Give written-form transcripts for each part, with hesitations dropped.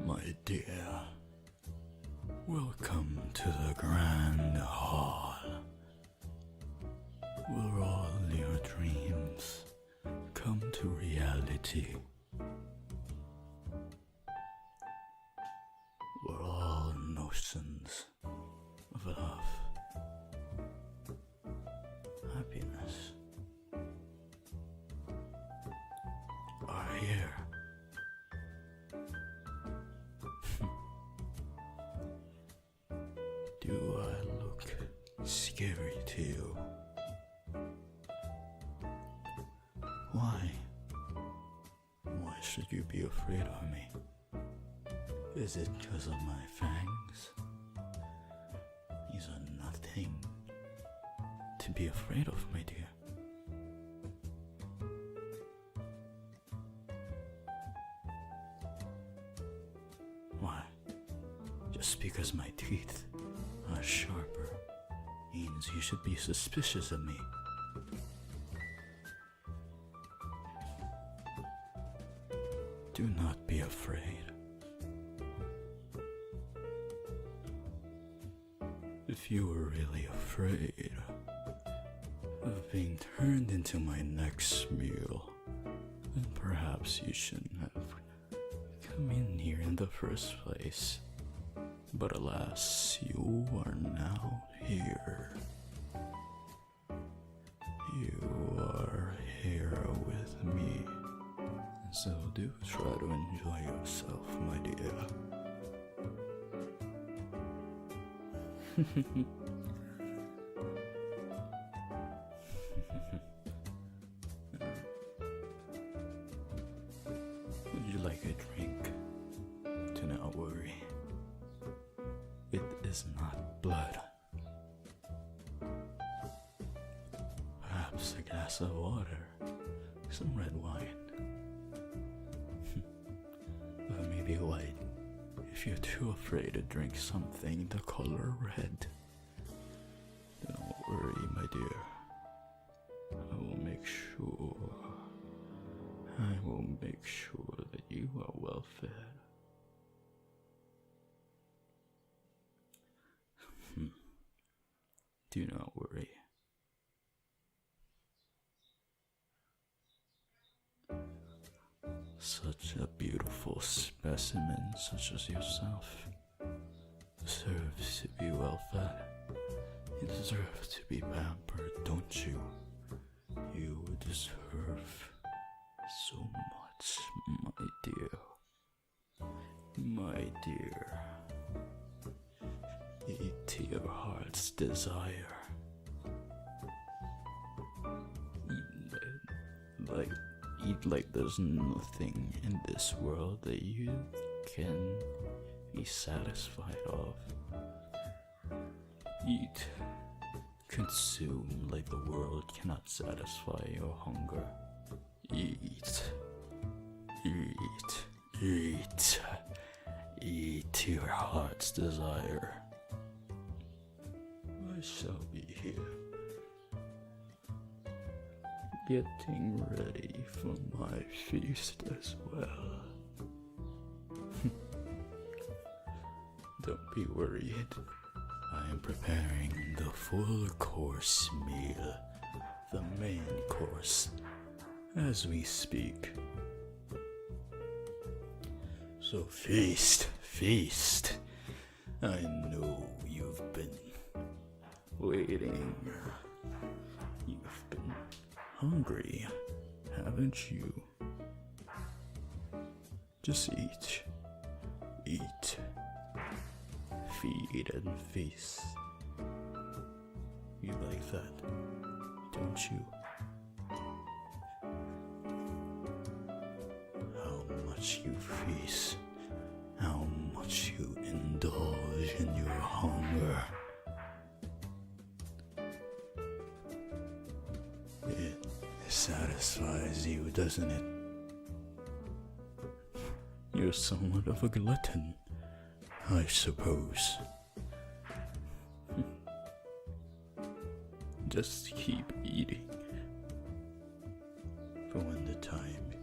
My dear, welcome to the Grand Hall, where all your dreams come to reality, where all notions of love, happiness are here. Do I look scary to you? Why? Why should you be afraid of me? Is it because of my fangs? These are nothing to be afraid of, my dear. Why? Just because my teeth are sharper means you should be suspicious of me. Do not be afraid. If you were really afraid of being turned into my next meal, then perhaps you shouldn't have come in here in the first place. But alas, you are now here. You are here with me. So do try to enjoy yourself, my dear. Would you like a drink? Do not worry. It is not blood. Perhaps a glass of water, some red wine. Or maybe white, if you're too afraid to drink something the color red. Don't worry, my dear. I will make sure that you are well fed. Do not worry. Such a beautiful specimen such as yourself deserves to be well fed. You deserve to be pampered, don't you? You deserve so much, my dear. My dear. Eat to your heart's desire. Eat like there's nothing in this world that you can be satisfied of. Eat. Consume like the world cannot satisfy your hunger. Eat. Eat. Eat. Eat to your heart's desire. I shall be here, getting ready for my feast as well. Don't be worried. I am preparing the full course meal, the main course, as we speak. So feast, feast. I know you've been waiting. You've been hungry, haven't you? Just eat. Eat. Feed and feast. You like that, don't you? How much you feast, how much you indulge in your hunger. It satisfies you, doesn't it? You're somewhat of a glutton, I suppose. Just keep eating. For when the time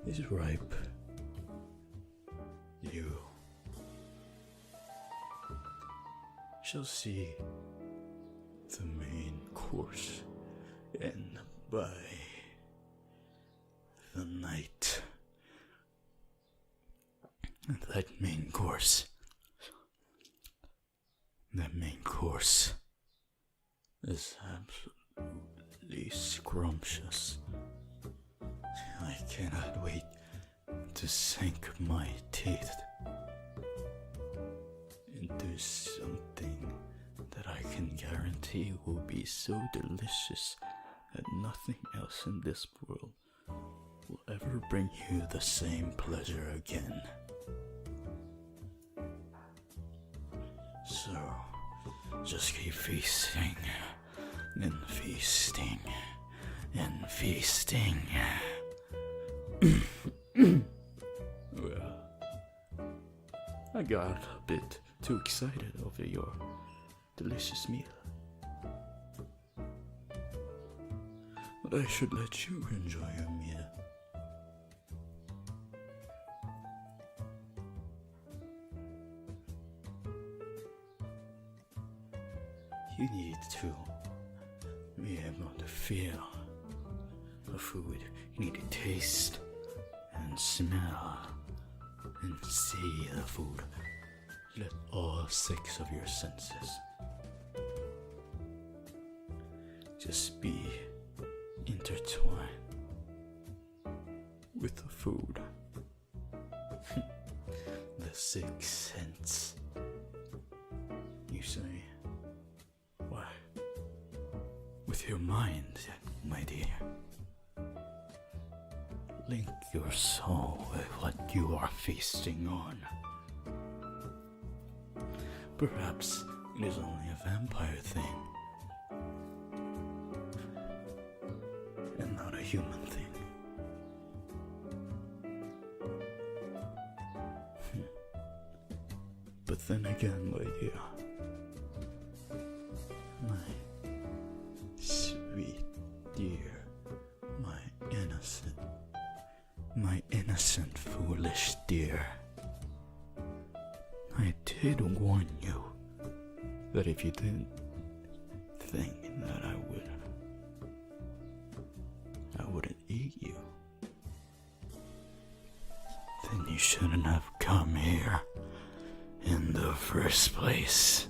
is ripe, you you shall see the main course, and by the night, that main course is absolutely scrumptious. I cannot wait to sink my teeth into something that I can guarantee will be so delicious that nothing else in this world will ever bring you the same pleasure again. So, just keep feasting and feasting and feasting. Well, I got a bit too excited over your delicious meal. But I should let you enjoy your meal. You need to be able to feel the food. You need to taste and smell and see the food. Let all 6 of your senses just be intertwined with the food. The 6 sense. You say, why? With your mind, my dear. Link your soul with what you are feasting on. Perhaps it is only a vampire thing, and not a human thing. But then again, my dear, my sweet dear, my innocent, foolish dear, I did warn you that if you didn't think that I wouldn't eat you, then you shouldn't have come here in the first place.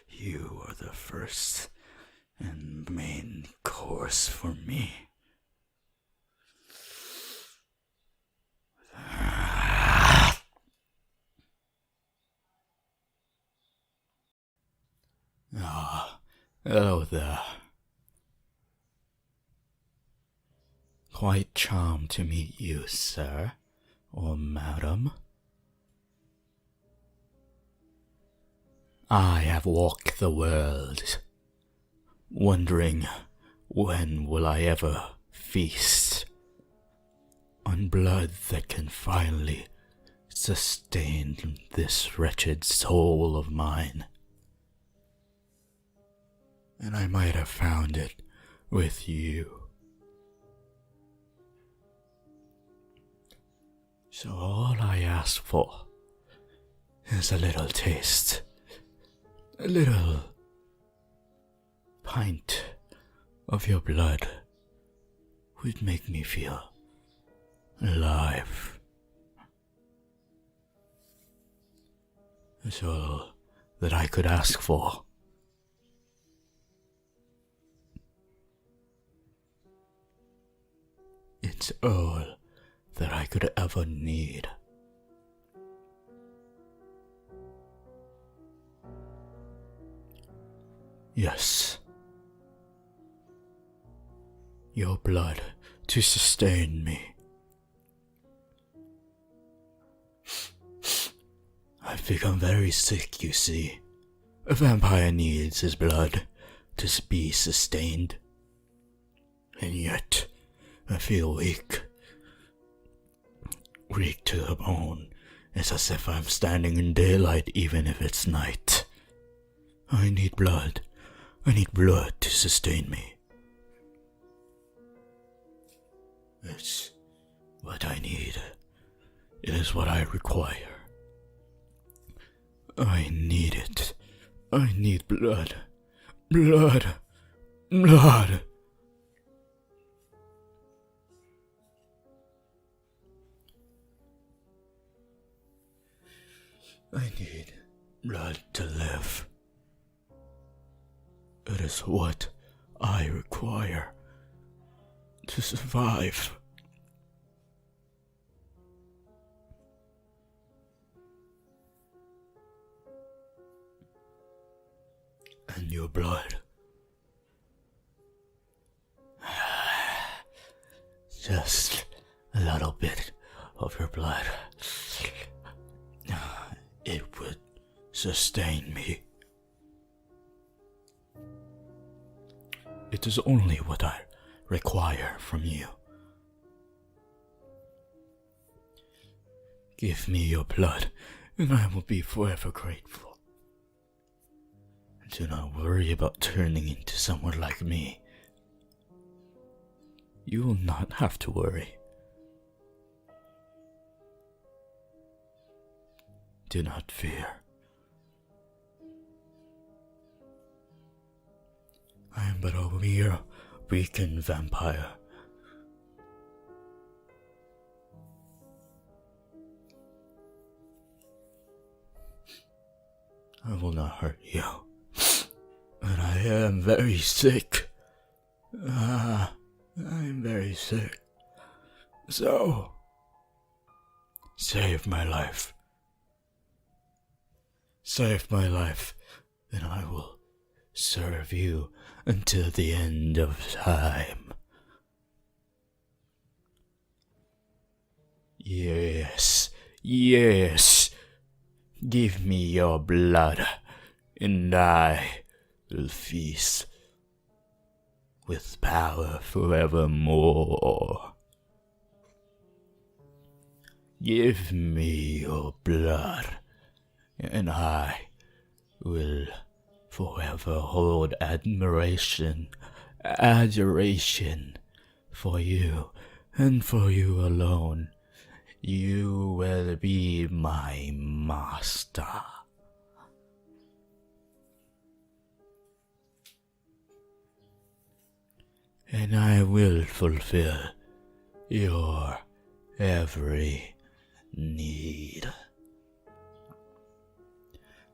You are the first and main course for me. Hello there. Quite charmed to meet you, sir, or madam. I have walked the world, wondering when will I ever feast on blood that can finally sustain this wretched soul of mine. And I might have found it with you. So all I ask for is a little taste. A little pint of your blood would make me feel alive. That's all that I could ask for. It's all that I could ever need. Yes. Your blood to sustain me. I've become very sick, you see. A vampire needs his blood to be sustained. And yet, I feel weak. Weak to the bone. It's as if I'm standing in daylight even if it's night. I need blood. I need blood to sustain me. It's what I need. It is what I require. I need it. I need blood. Blood. Blood. I need blood to live. It is what I require to survive. And your blood. Just a little bit of your blood. It would sustain me. It is only what I require from you. Give me your blood, and I will be forever grateful. Do not worry about turning into someone like me. You will not have to worry. Do not fear. I am but a mere weakened vampire. I will not hurt you. But I am very sick. I am very sick. So, save my life. Save my life, and I will serve you until the end of time. Yes, yes. Give me your blood, and I will feast with power forevermore. Give me your blood, and I will forever hold adoration for you, and for you alone. You will be my master. And I will fulfill your every need.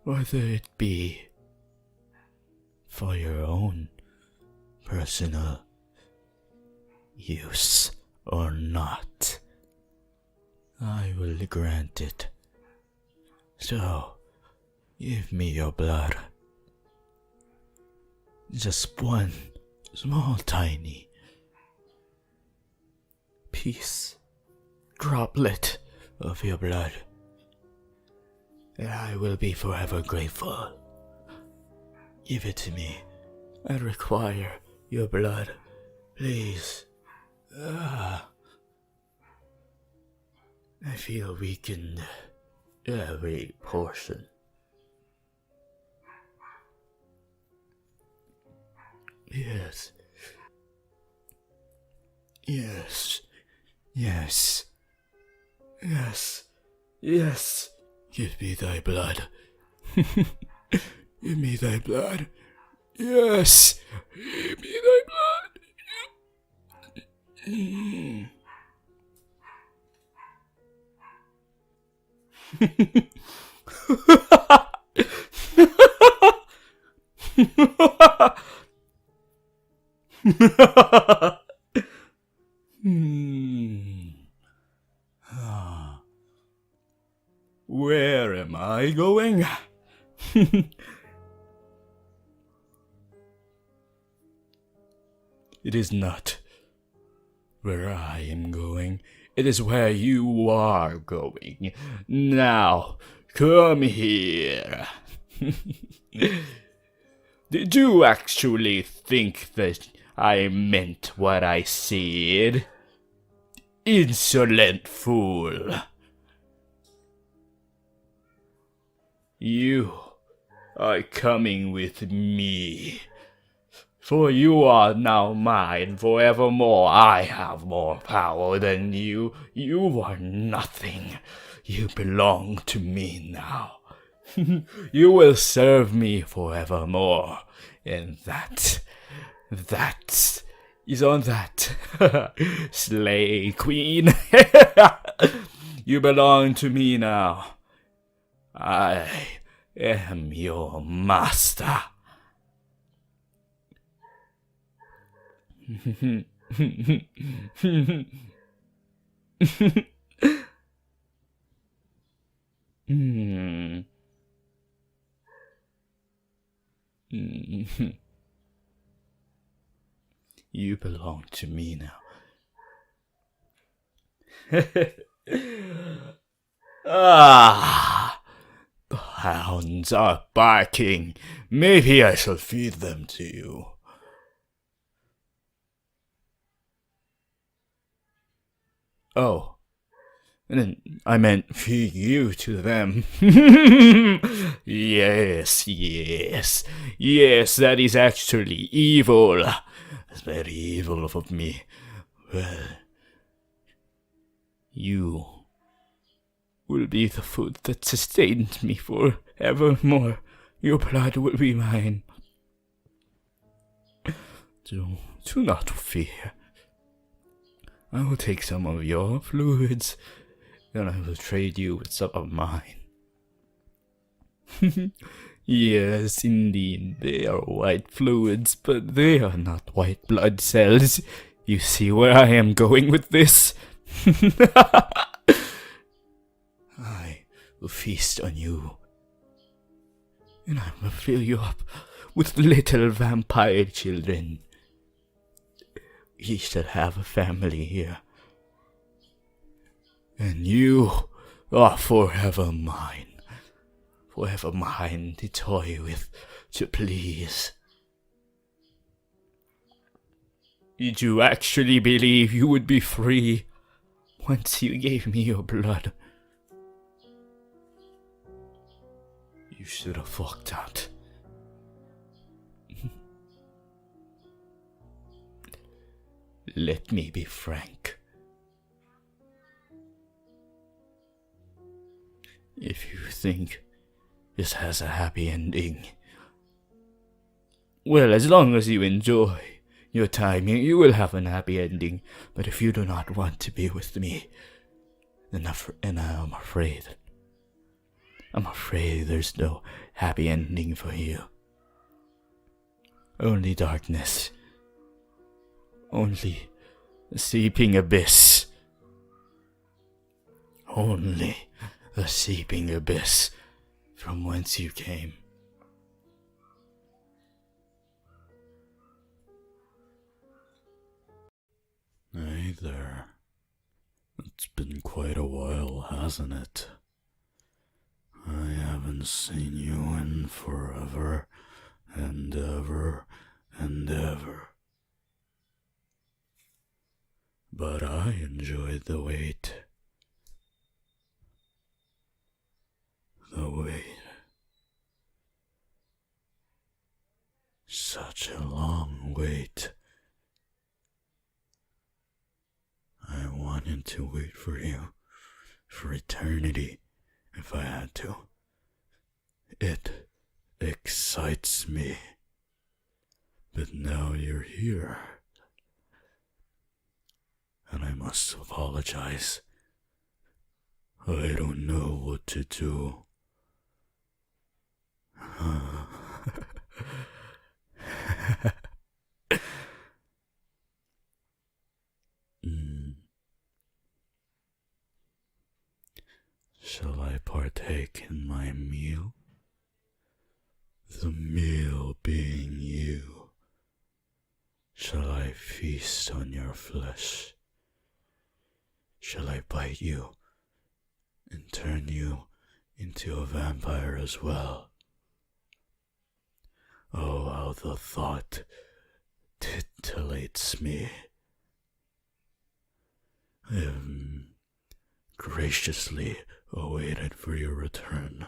Whether it be for your own personal use or not, I will grant it. So, give me your blood. Just one small tiny piece, droplet of your blood, and I will be forever grateful. Give it to me. I require your blood. Please. I feel weakened every portion. Yes. Yes. Yes. Yes. Yes. Give me thy blood. Give me thy blood. Yes. Give me thy blood. Where am I going? It is not where I am going. It is where you are going. Now, come here. Did you actually think that I meant what I said? Insolent fool. You are coming with me. For you are now mine forevermore. I have more power than you. You are nothing. You belong to me now. You will serve me forevermore. And that is on that. Slay Queen. You belong to me now. I am your master. You belong to me now. The hounds are barking. Maybe I shall feed them to you. Oh, I meant feed you to them. Yes, that is actually evil. It's very evil of me. Well, you will be the food that sustains me forevermore. Your blood will be mine. Do not fear. I will take some of your fluids, and I will trade you with some of mine. Yes, indeed, they are white fluids, but they are not white blood cells. You see where I am going with this? I will feast on you, and I will fill you up with little vampire children. You shall have a family here, and you are forever mine to toy with, to please. Did you actually believe you would be free once you gave me your blood? You should have fucked out. Let me be frank. If you think this has a happy ending, well, as long as you enjoy your time here, you will have a happy ending. But if you do not want to be with me, then I'm afraid there's no happy ending for you. Only darkness. Only the seeping abyss. Only the seeping abyss from whence you came. Hey there. It's been quite a while, hasn't it? I haven't seen you in forever and ever and ever. But I enjoyed the wait. The wait. Such a long wait. I wanted to wait for you for eternity if I had to. It excites me. But now you're here. And I must apologize. I don't know what to do. Shall I partake in my meal? The meal being you. Shall I feast on your flesh? Shall I bite you and turn you into a vampire as well? Oh, how the thought titillates me. I have graciously awaited for your return.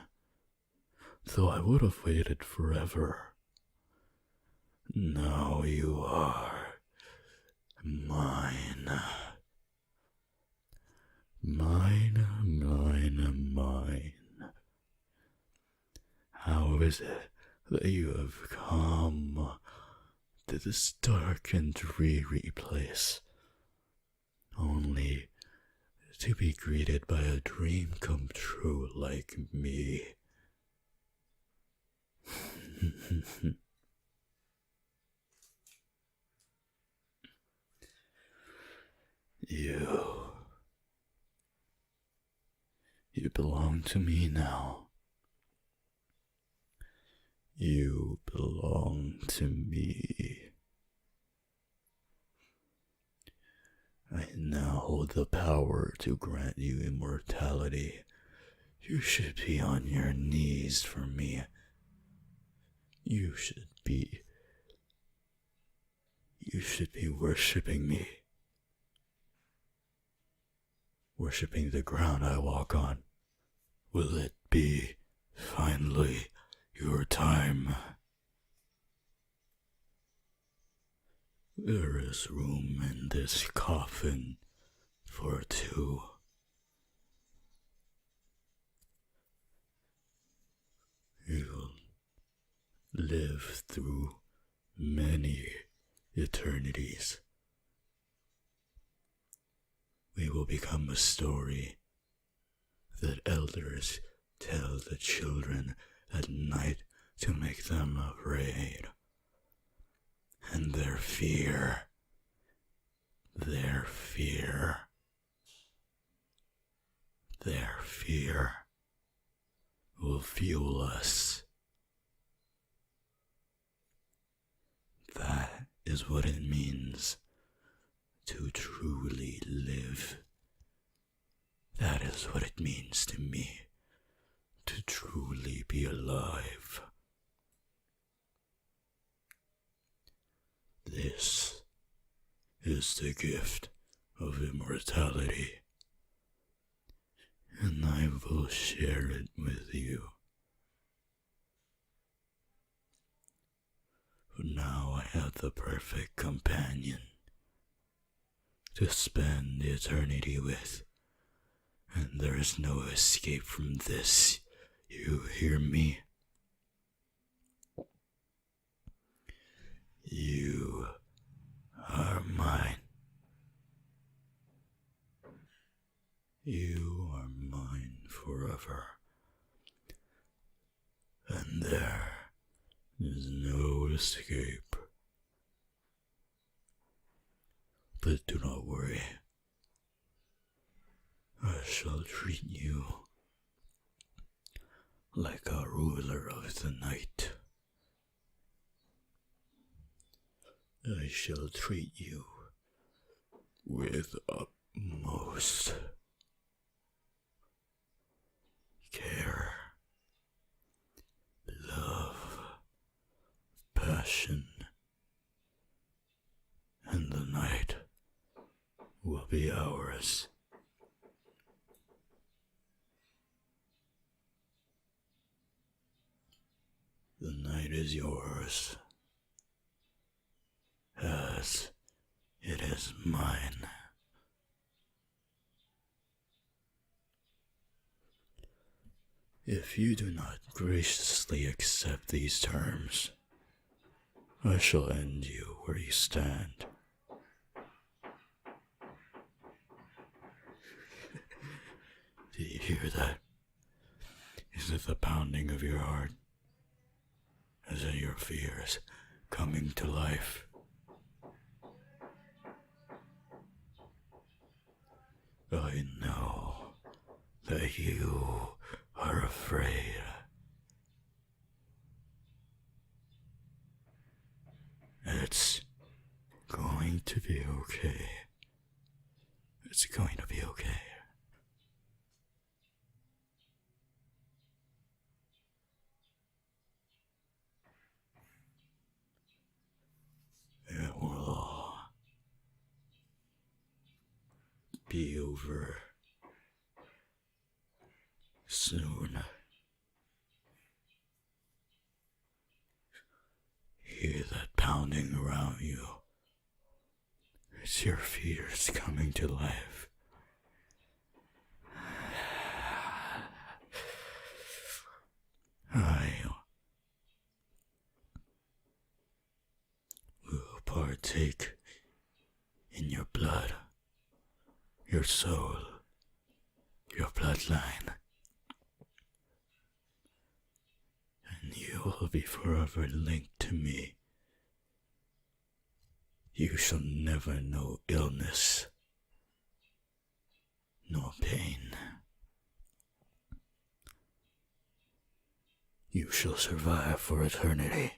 though I would have waited forever. Now you are mine. Mine, mine, mine. How is it that you have come to this dark and dreary place, only to be greeted by a dream come true like me? You belong to me now. You belong to me. I now hold the power to grant you immortality. You should be on your knees for me. You should be worshipping me. Worshipping the ground I walk on. Will it be finally your time? There is room in this coffin for two. You'll live through many eternities. We will become a story that elders tell the children at night to make them afraid. And their fear will fuel us. That is what it means to truly live. That is what it means to me to truly be alive. This is the gift of immortality, and I will share it with you. For now I have the perfect companion to spend eternity with, and there is no escape from this. You hear me? You are mine. You are mine forever. And there is no escape. But do not worry. I shall treat you like a ruler of the night. I shall treat you with utmost care, love, passion, and the night will be ours. The night is yours, as it is mine. If you do not graciously accept these terms, I shall end you where you stand. Do you hear that? Is it the pounding of your heart? Is it your fears coming to life? I know that you are afraid. It's going to be okay. It's going to be okay. It will be over soon. hear that pounding around you? It's your fears coming to life. I will partake in your blood, your soul, your bloodline, and you will be forever linked to me. You shall never know illness, nor pain. You shall survive for eternity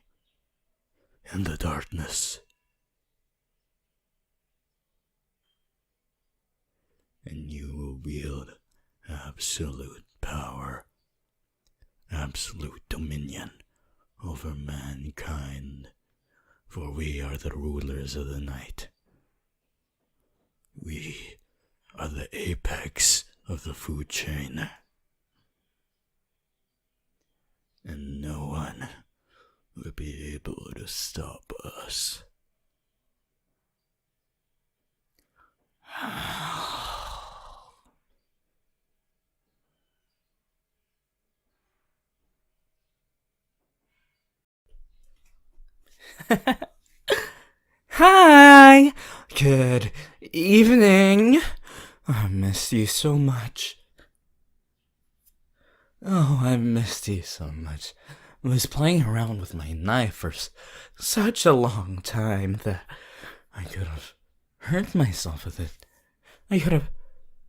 in the darkness. And you will wield absolute power, absolute dominion over mankind, for we are the rulers of the night. We are the apex of the food chain. And no one will be able to stop us. Hi! Good evening. I missed you so much. Oh, I missed you so much. I was playing around with my knife for such a long time that I could have hurt myself with it. I could have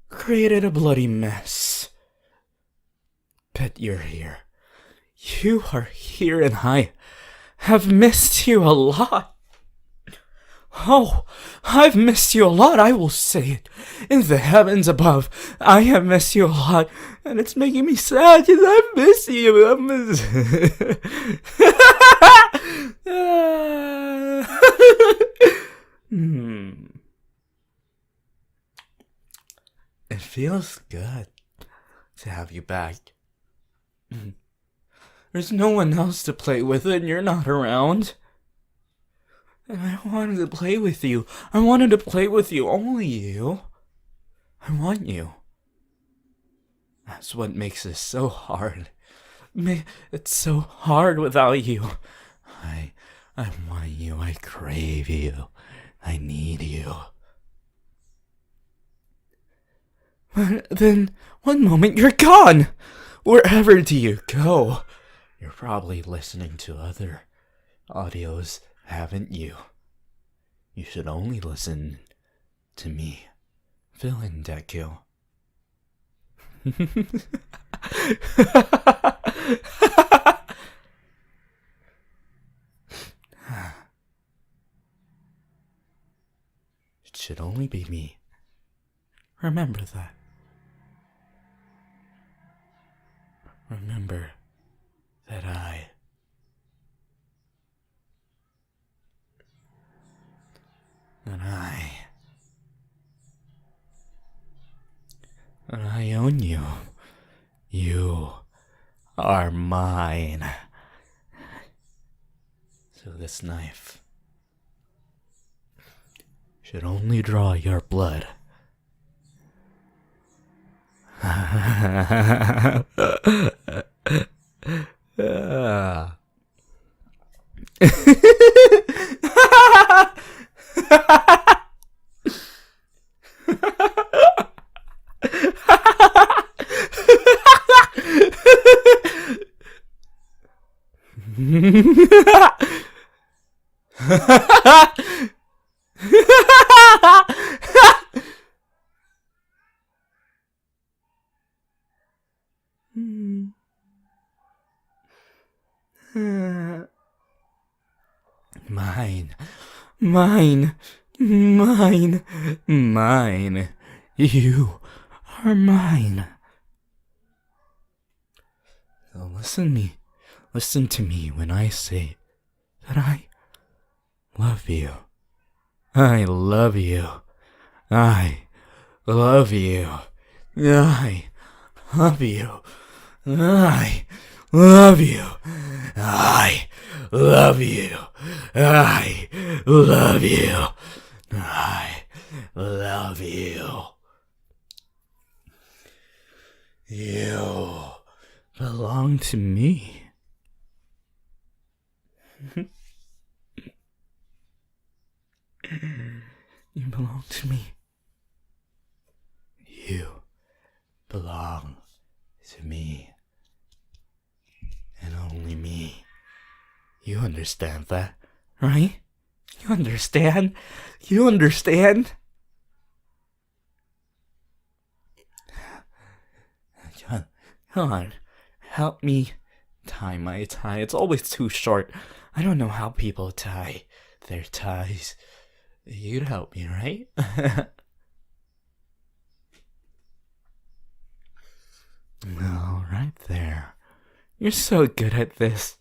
created a bloody mess. But you're here. You are here, and I have missed you a lot. Oh, I've missed you a lot, I will say it. In the heavens above, I have missed you a lot, and it's making me sad because I miss you. I miss It feels good to have you back. There's no one else to play with, and you're not around. And I wanted to play with you. I wanted to play with you. Only you. I want you. That's what makes this so hard. It's so hard without you. I want you. I crave you. I need you. But then, one moment you're gone. Wherever do you go? You're probably listening to other audios, haven't you? You should only listen to me. Fill in, Deku. It should only be me. Remember that. Remember that I own you. You are mine. So this knife should only draw your blood. Mine, mine, mine, mine. You are mine. So listen to me when I say that I love you. I love you. I love you. I love you. I love you. I love you. I love you. I love you. You belong to me. You belong to me. You belong to me. And only me. You understand that, right? You understand? You understand? John, come on. Help me tie my tie. It's always too short. I don't know how people tie their ties. You'd help me, right? All right there. You're so good at this.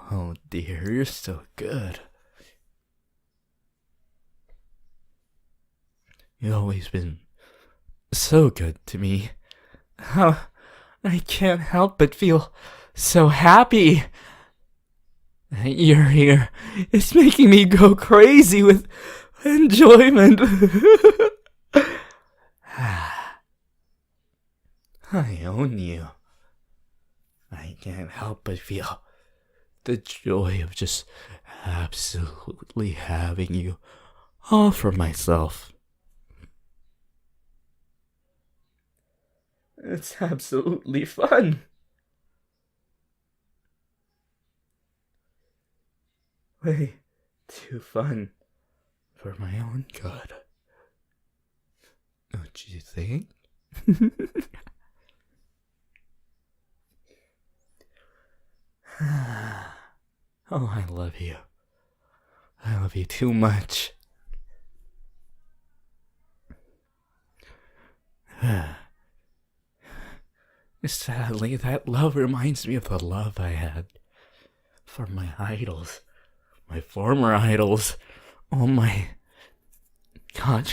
Oh dear, you're so good. You've always been so good to me. How I can't help but feel so happy that you're here. It's making me go crazy with enjoyment. I own you. I can't help but feel the joy of just absolutely having you all for myself. It's absolutely fun. Way too fun for my own good. Don't you think? Oh, I love you. I love you too much. Sadly, that love reminds me of the love I had for my idols, my former idols. Oh my God,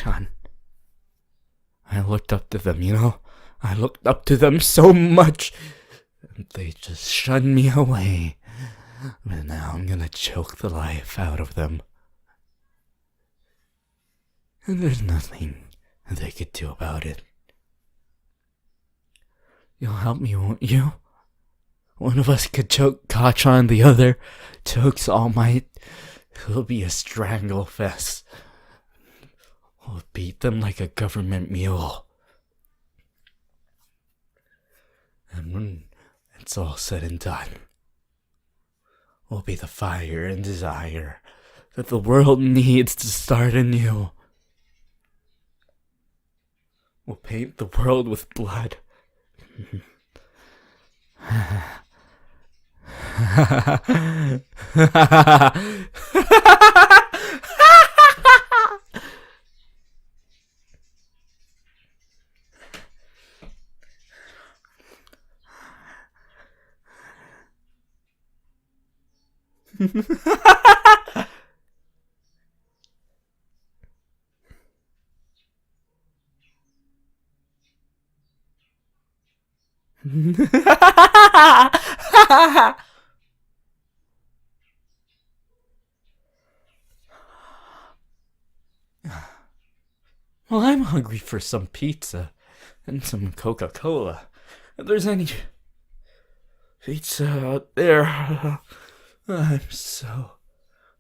I looked up to them, you know? I looked up to them so much, and they just shunned me away. But now I'm gonna choke the life out of them. And there's nothing they could do about it. You'll help me, won't you? One of us could choke Kachan, the other chokes All Might. It'll be a strangle fest. We'll beat them like a government mule. And when it's all said and done, we'll be the fire and desire that the world needs to start anew. We'll paint the world with blood. Well, I'm hungry for some pizza and some Coca-Cola. If there's any pizza out there, I'm so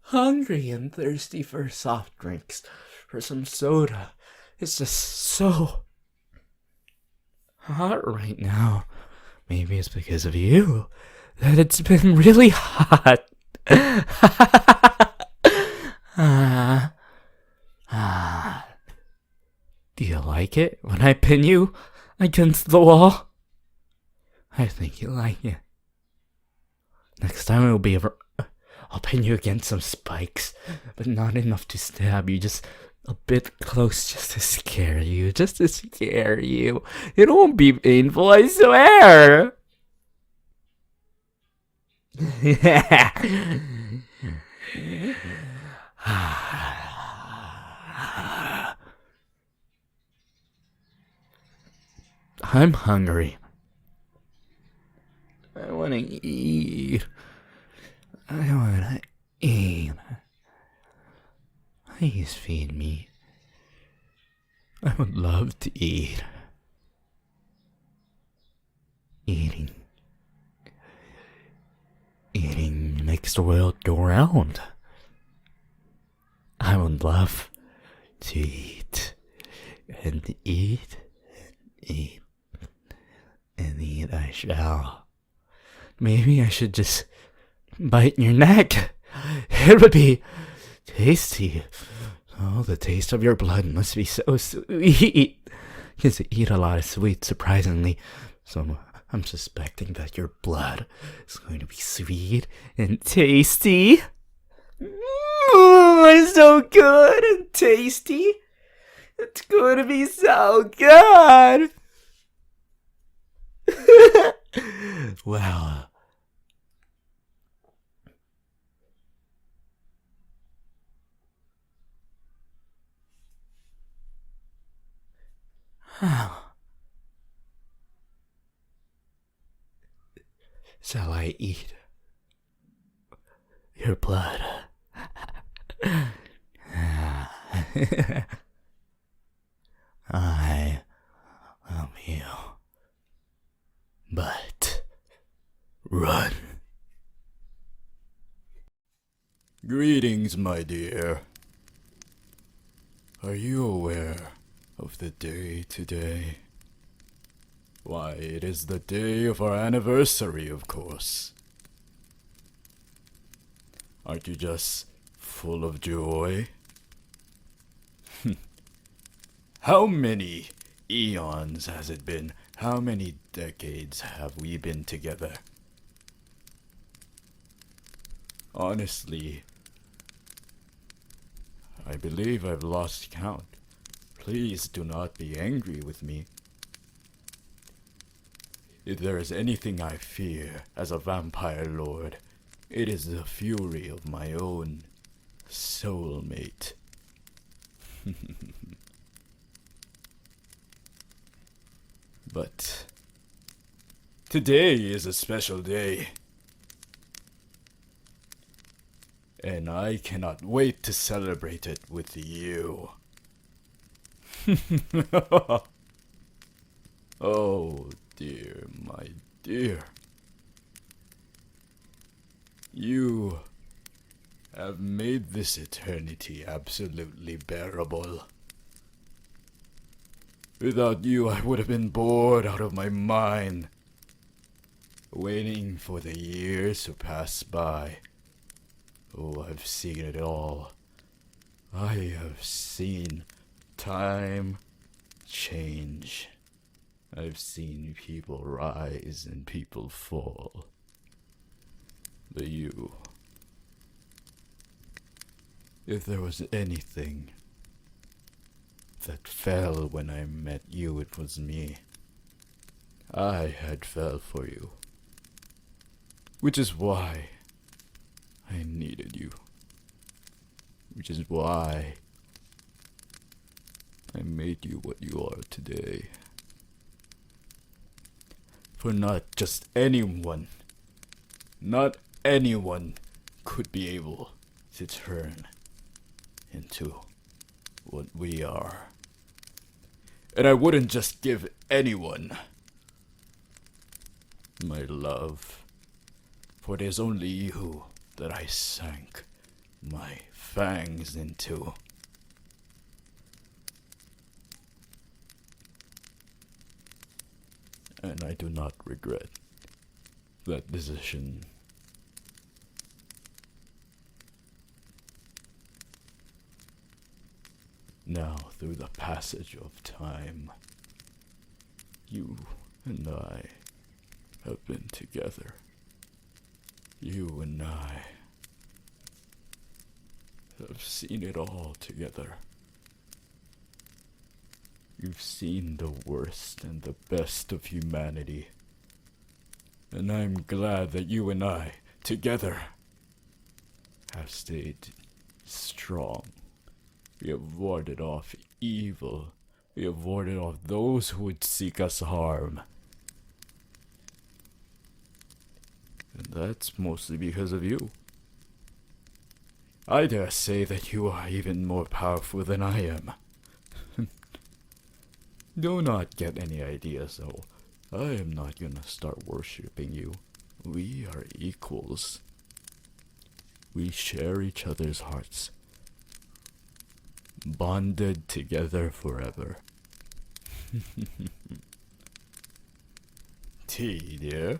hungry and thirsty for soft drinks, for some soda. It's just so hot right now. Maybe it's because of you that it's been really hot. Do you like it when I pin you against the wall? I think you like it. Next time I'll pin you against some spikes, but not enough to stab you, just a bit close, just to scare you, It won't be painful, I swear. I'm hungry. I want to eat. I want to eat. Please feed me. I would love to eat. Eating makes the world go round. I would love to eat and eat and eat and eat. I shall. Maybe I should just bite your neck. It would be tasty. Oh, the taste of your blood must be so sweet. Because I eat a lot of sweets, surprisingly. So I'm suspecting that your blood is going to be sweet and tasty. It's so good and tasty. It's going to be so good. Well, how shall I eat your blood? I love you, but run. Greetings, my dear. Are you aware of the day today? Why, it is the day of our anniversary, of course. Aren't you just full of joy? How many eons has it been? How many decades have we been together? Honestly, I believe I've lost count. Please do not be angry with me. If there is anything I fear as a vampire lord, it is the fury of my own soulmate. But today is a special day, and I cannot wait to celebrate it with you. Oh dear, my dear. You have made this eternity absolutely bearable. Without you, I would have been bored out of my mind, waiting for the years to pass by. Oh, I've seen it all. I have seen time change. I've seen people rise and people fall. But you, if there was anything that fell when I met you, it was me. I had fell for you. Which is why I needed you. Which is why I made you what you are today. For not just anyone, not anyone could be able to turn into what we are. And I wouldn't just give anyone my love, for it is only you that I sank my fangs into. And I do not regret that decision. Now, through the passage of time, you and I have been together. You and I have seen it all together. You've seen the worst and the best of humanity. And I'm glad that you and I, together, have stayed strong. We have warded off evil. We have warded off those who would seek us harm. And that's mostly because of you. I dare say that you are even more powerful than I am. Do not get any ideas, though. I am not gonna start worshipping you. We are equals. We share each other's hearts. Bonded together forever. Tea, dear?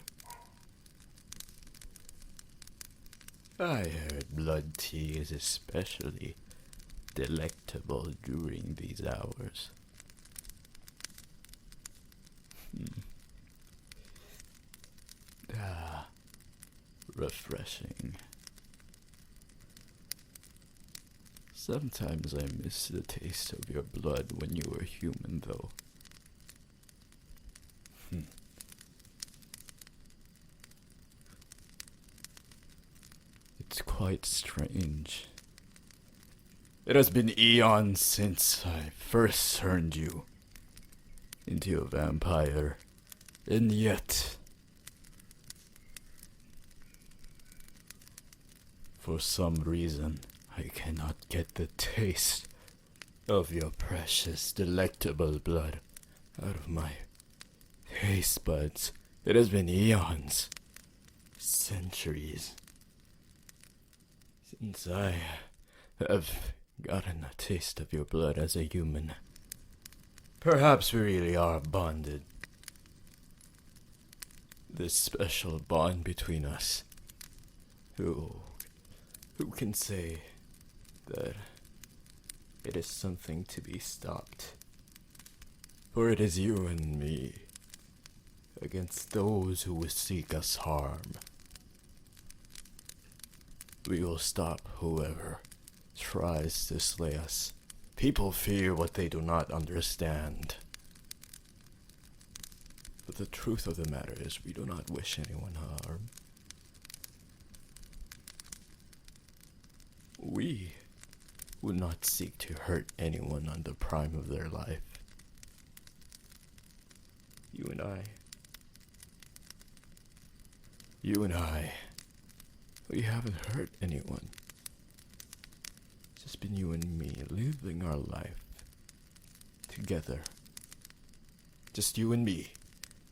I heard blood tea is especially delectable during these hours. Ah, refreshing. Sometimes I miss the taste of your blood when you were human, though. It's quite strange. It has been eons since I first turned you into a vampire, and yet, for some reason, I cannot get the taste of your precious, delectable blood out of my taste buds. It has been eons, centuries, since I have gotten a taste of your blood as a human. Perhaps we really are bonded. This special bond between us. Who can say that it is something to be stopped? For it is you and me against those who would seek us harm. We will stop whoever tries to slay us. People fear what they do not understand. But the truth of the matter is we do not wish anyone harm. We would not seek to hurt anyone on the prime of their life. You and I, we haven't hurt anyone. It's just been you and me living our life together. Just you and me.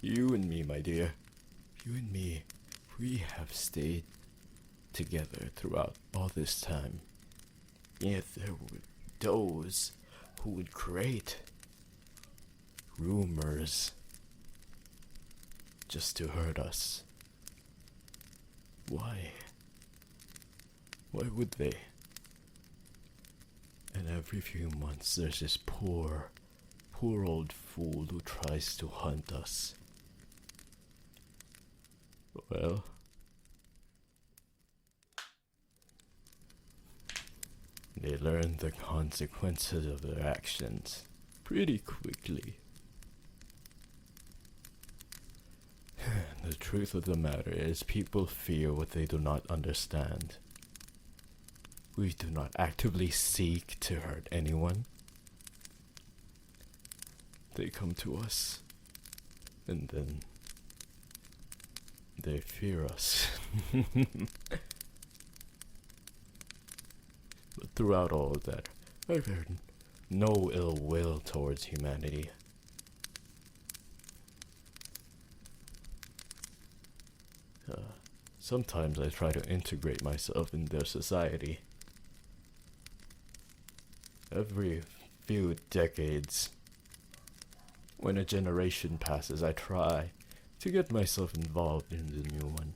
You and me, my dear. You and me. We have stayed together throughout all this time. Yet there were those who would create rumors just to hurt us. Why? Why would they? And every few months there's this poor old fool who tries to hunt us. Well, they learn the consequences of their actions pretty quickly. The truth of the matter is people fear what they do not understand. We do not actively seek to hurt anyone. They come to us, and then they fear us. But throughout all of that, I've heard no ill will towards humanity. Sometimes I try to integrate myself in their society. Every few decades, when a generation passes, I try to get myself involved in the new one.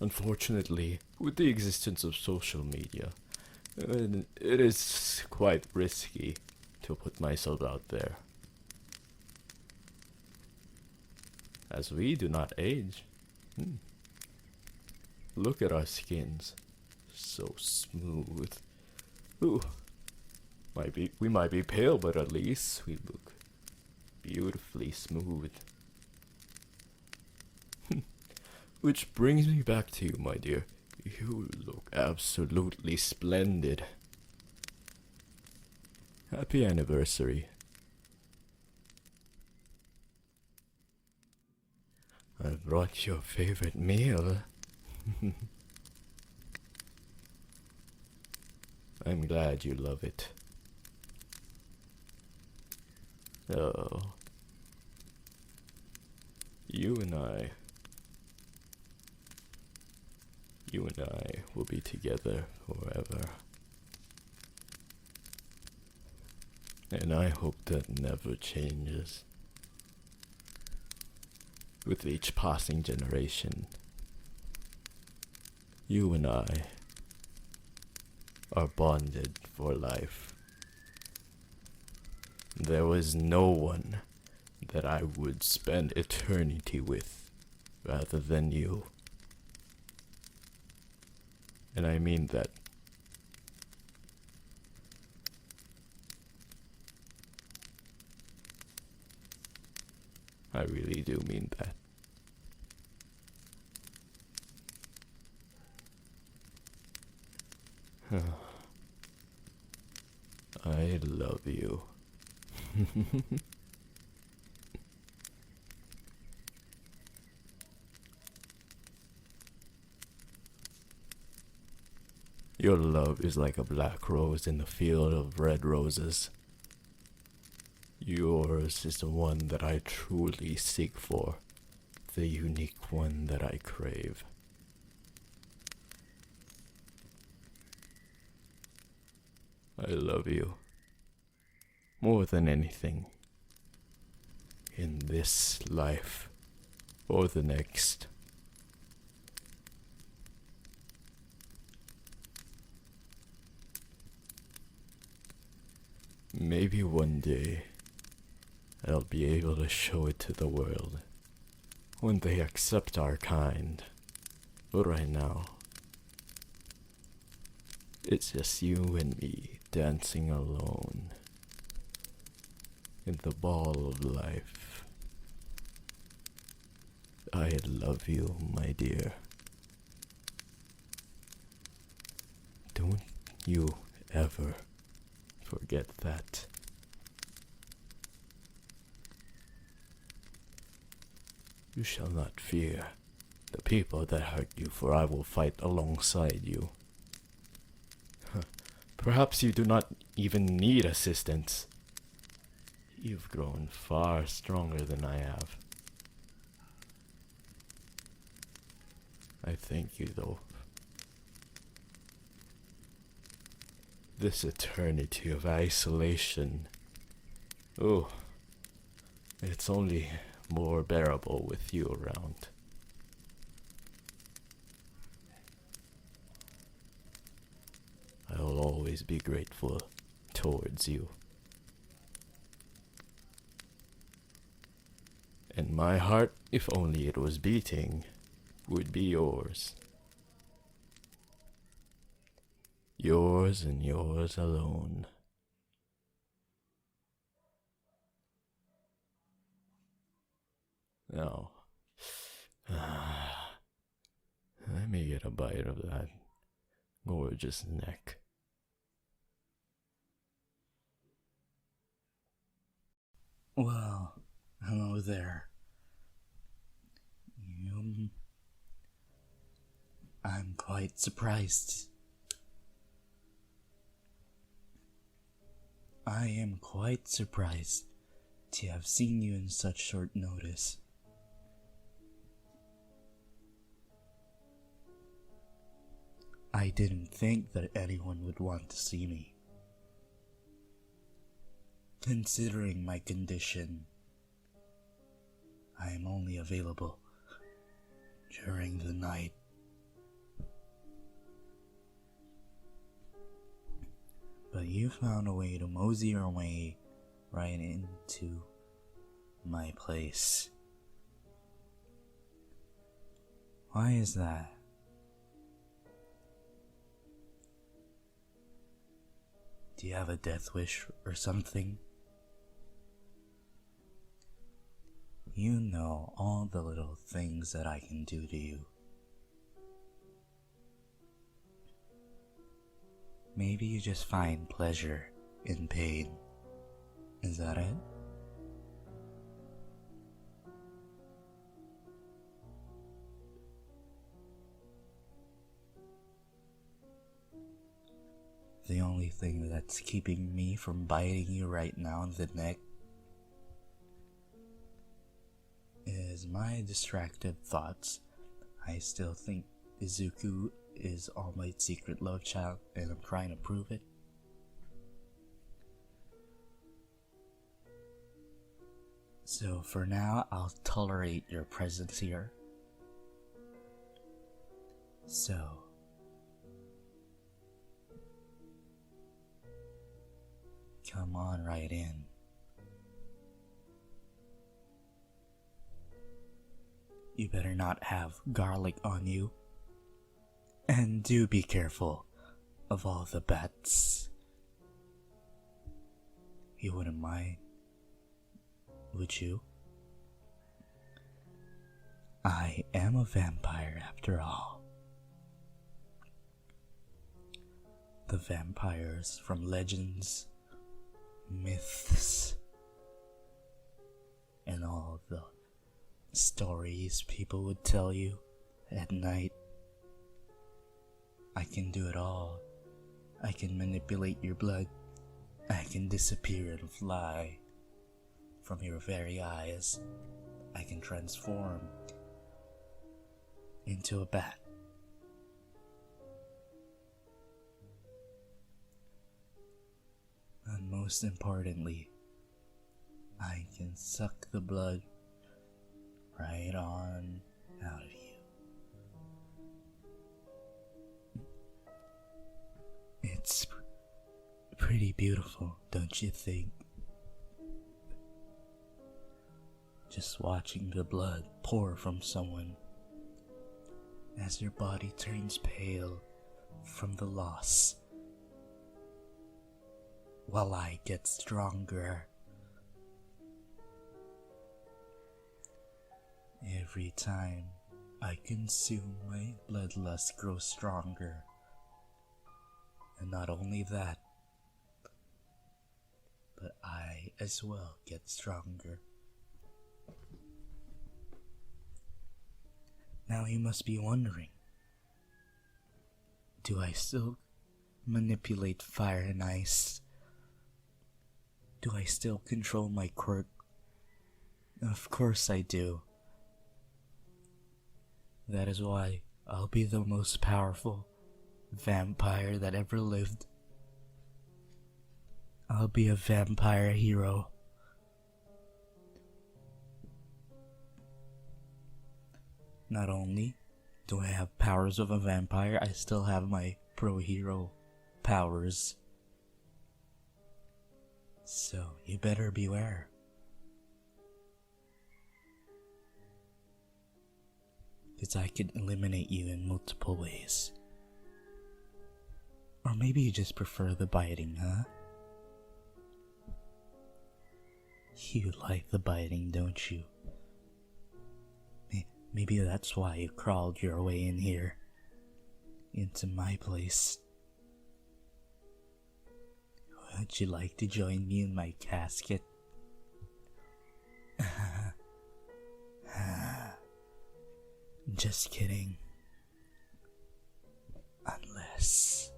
Unfortunately, with the existence of social media, it is quite risky to put myself out there. As we do not age. Look at our skins. So smooth. Ooh. We might be pale, but at least we look beautifully smooth. Which brings me back to you, my dear. You look absolutely splendid. Happy anniversary. I brought your favorite meal. I'm glad you love it. Oh. You and I will be together forever. And I hope that never changes. With each passing generation, you and I are bonded for life. There was no one that I would spend eternity with rather than you. And I mean that. I really do mean that. I love you. Your love is like a black rose in the field of red roses. Yours is the one that I truly seek for, the unique one that I crave. I love you more than anything in this life or the next. Maybe one day I'll be able to show it to the world when they accept our kind. But right now, it's just you and me dancing alone in the ball of life. I love you, my dear. Don't you ever forget that. You shall not fear the people that hurt you, for I will fight alongside you. Perhaps you do not even need assistance. You've grown far stronger than I have. I thank you, though. This eternity of isolation. Oh, it's only more bearable with you around. I will always be grateful towards you. And my heart, if only it was beating, would be yours. Yours and yours alone. Now, let me get a bite of that gorgeous neck. Well, hello there. I'm quite surprised. I am quite surprised to have seen you in such short notice. I didn't think that anyone would want to see me. Considering my condition, I am only available during the night. But you found a way to mosey your way right into my place. Why is that? Do you have a death wish or something? You know all the little things that I can do to you. Maybe you just find pleasure in pain. Is that it? The only thing that's keeping me from biting you right now in the neck is my distracted thoughts. I still think Izuku is All Might's secret love child, and I'm trying to prove it. So for now, I'll tolerate your presence here. So, come on right in. You better not have garlic on you. And do be careful of all the bats. You wouldn't mind, would you? I am a vampire after all. The vampires from legends, myths, and all the stories people would tell you at night. I can do it all. I can manipulate your blood. I can disappear and fly from your very eyes. I can transform into a bat. And most importantly, I can suck the blood right on out of you. It's pretty beautiful, don't you think? Just watching the blood pour from someone as your body turns pale from the loss, while I get stronger. Every time I consume, my bloodlust grows stronger. And not only that, but I as well get stronger. Now you must be wondering, do I still manipulate fire and ice? Do I still control my quirk? Of course I do. That is why I'll be the most powerful vampire that ever lived. I'll be a vampire hero. Not only do I have powers of a vampire, I still have my pro hero powers. So you better beware. Because I could eliminate you in multiple ways. Or maybe you just prefer the biting, huh? You like the biting, don't you? Maybe that's why you crawled your way in here. Into my place. Would you like to join me in my casket? Just kidding. Unless...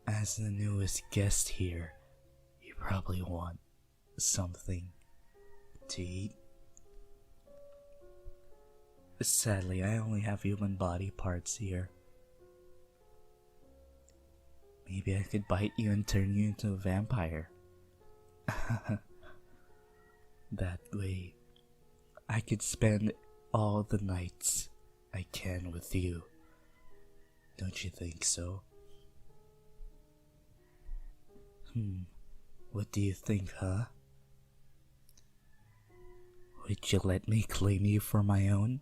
As the newest guest here, you probably want something to eat. Sadly, I only have human body parts here. Maybe I could bite you and turn you into a vampire. That way, I could spend all the nights I can with you. Don't you think so? What do you think, huh? Would you let me claim you for my own?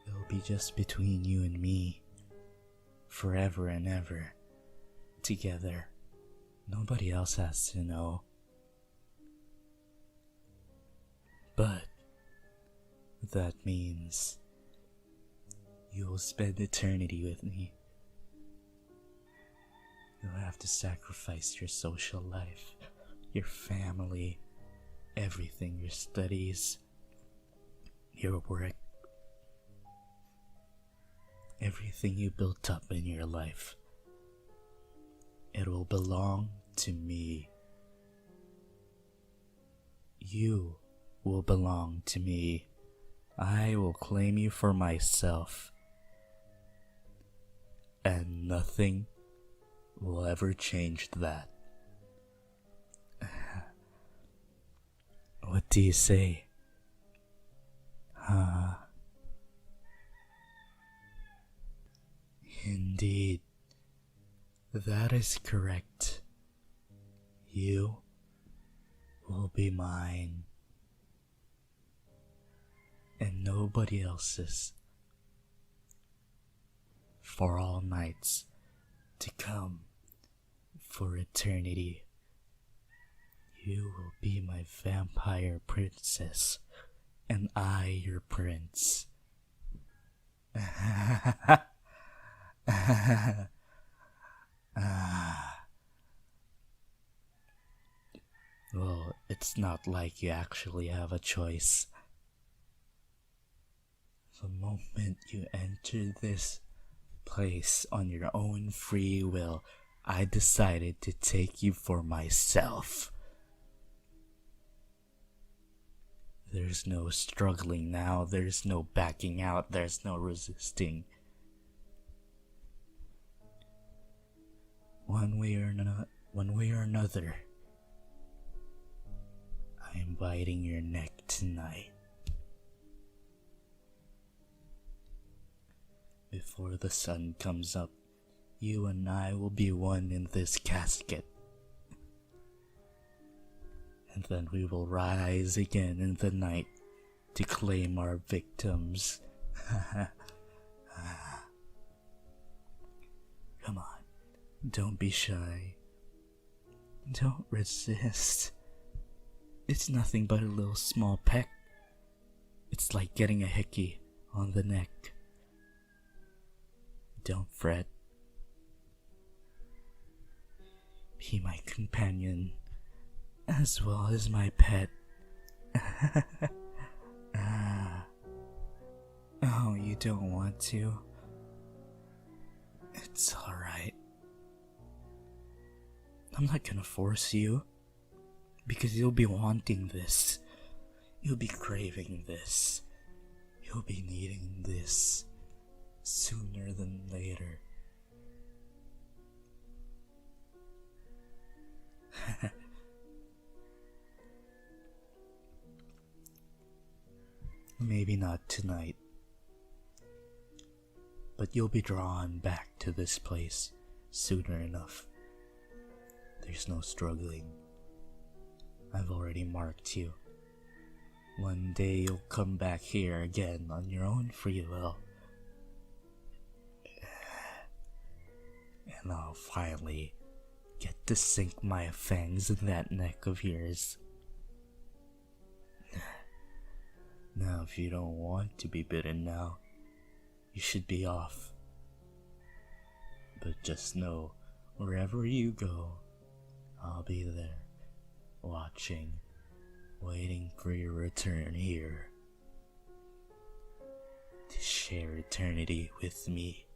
It'll be just between you and me, forever and ever, together. Nobody else has to know. But that means you will spend eternity with me. You'll have to sacrifice your social life, your family, everything, your studies, your work, everything you built up in your life. It will belong to me. You will belong to me. I will claim you for myself. And nothing will ever change that. What do you say? Huh? Indeed, that is correct. You will be mine, and nobody else's, for all nights to come, for eternity. You will be my vampire princess, and I your prince. Well, it's not like you actually have a choice. The moment you enter this place on your own free will, I decided to take you for myself. There's no struggling now, there's no backing out, there's no resisting. One way or another, I am biting your neck tonight. Before the sun comes up, you and I will be one in this casket. And then we will rise again in the night to claim our victims. Come on, don't be shy. Don't resist. It's nothing but a little small peck. It's like getting a hickey on the neck. Don't fret. Be my companion, as well as my pet. Oh, you don't want to? It's alright. I'm not gonna force you, because you'll be wanting this. You'll be craving this. You'll be needing this sooner than later. Maybe not tonight, but you'll be drawn back to this place sooner enough. There's no struggling. I've already marked you. One day you'll come back here again on your own free will. And I'll finally get to sink my fangs in that neck of yours. Now, if you don't want to be bitten now, you should be off. But just know, wherever you go, I'll be there, watching, waiting for your return here, to share eternity with me.